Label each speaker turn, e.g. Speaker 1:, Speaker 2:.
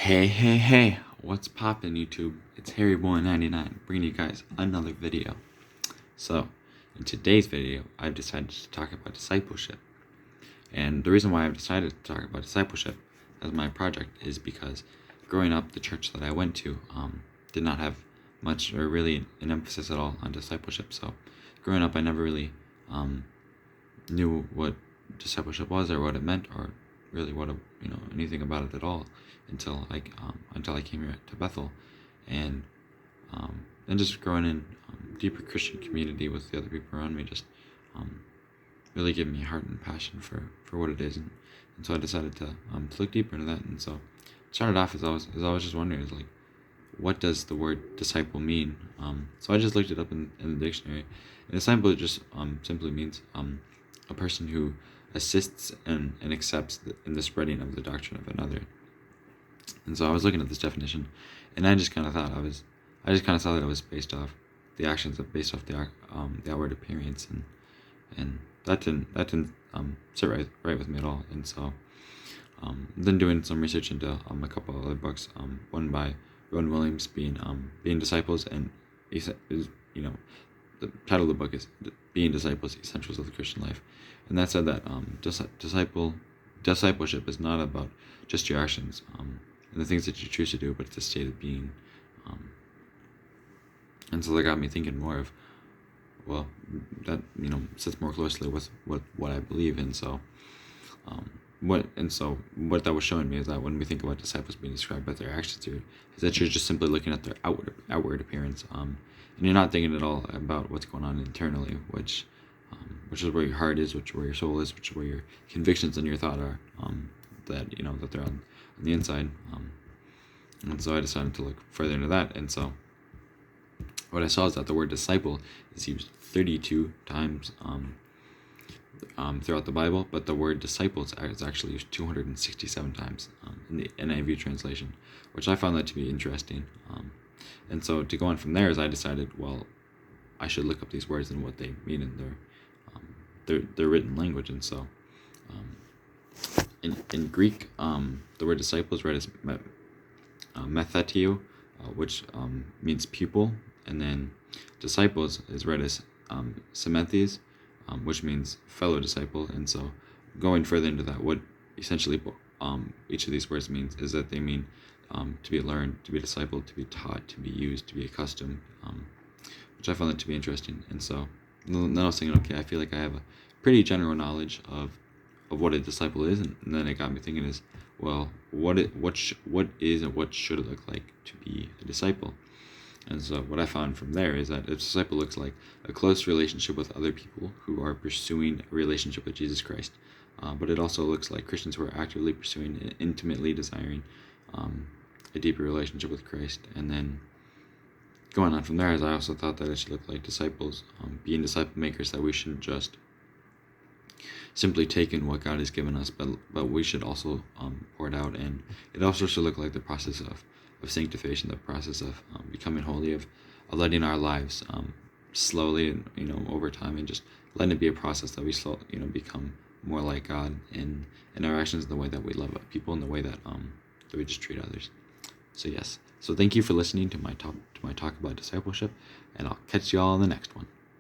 Speaker 1: Hey, what's poppin' YouTube? It's HarryBoy99 bringing you guys another video. So, in today's video, I've decided to talk about discipleship. And the reason why I've decided to talk about discipleship as my project is because growing up, the church that I went to did not have much or really an emphasis at all on discipleship. So, growing up, I never really knew what discipleship was or what it meant or really what anything about it at all until I came here to Bethel, and then just growing in deeper Christian community with the other people around me just really gave me a heart and passion for what it is, and so I decided to look deeper into that. And so it started off as I was just wondering, is like, what does the word disciple mean? So I just looked it up in the dictionary, and disciple just simply means a person who assists and accepts in the spreading of the doctrine of another. And so I was looking at this definition, and I just kind of thought saw that it was based off the actions, based off the outward appearance, and that didn't sit right with me at all. And so then doing some research into a couple of other books, one by Rowan Williams, being Disciples, and the title of the book is Being Disciples: Essentials of the Christian Life. And that said that discipleship is not about just your actions and the things that you choose to do, but it's a state of being. And so that got me thinking more of, well, that sits more closely with what I believe in. So what that was showing me is that when we think about disciples being described by their actions here, is that you're just simply looking at their outward appearance, and you're not thinking at all about what's going on internally, which is where your heart is, where your soul is, which is where your convictions and your thought are, that they're on the inside. And so I decided to look further into that. And so what I saw is that the word disciple is used 32 times throughout the Bible, but the word disciples is actually used 267 times in the NIV translation, which I found that to be interesting. And so to go on from there, is I decided, well, I should look up these words and what they mean in their written language. And so in Greek, the word disciple is read as methetio, which means pupil, and then disciples is read as sementhes, which means fellow disciple. And so going further into that, what essentially each of these words means is that they mean to be learned, to be discipled, to be taught, to be used, to be accustomed, which I found that to be interesting. And so then I was thinking, okay, I feel like I have a pretty general knowledge of what a disciple is, and then it got me thinking is, well, what is and what should it look like to be a disciple? And so what I found from there is that a disciple looks like a close relationship with other people who are pursuing a relationship with Jesus Christ. But it also looks like Christians who are actively pursuing and intimately desiring a deeper relationship with Christ. And then going on from there, as I also thought that it should look like disciples, being disciple makers, that we shouldn't just simply take in what God has given us, but we should also pour it out. And it also should look like the process of sanctification, the process of becoming holy, of letting our lives slowly and over time, and just letting it be a process that we become more like God in our actions, in the way that we love people, in the way that we just treat others. So yes, so thank you for listening to my talk about discipleship, and I'll catch you all in the next one.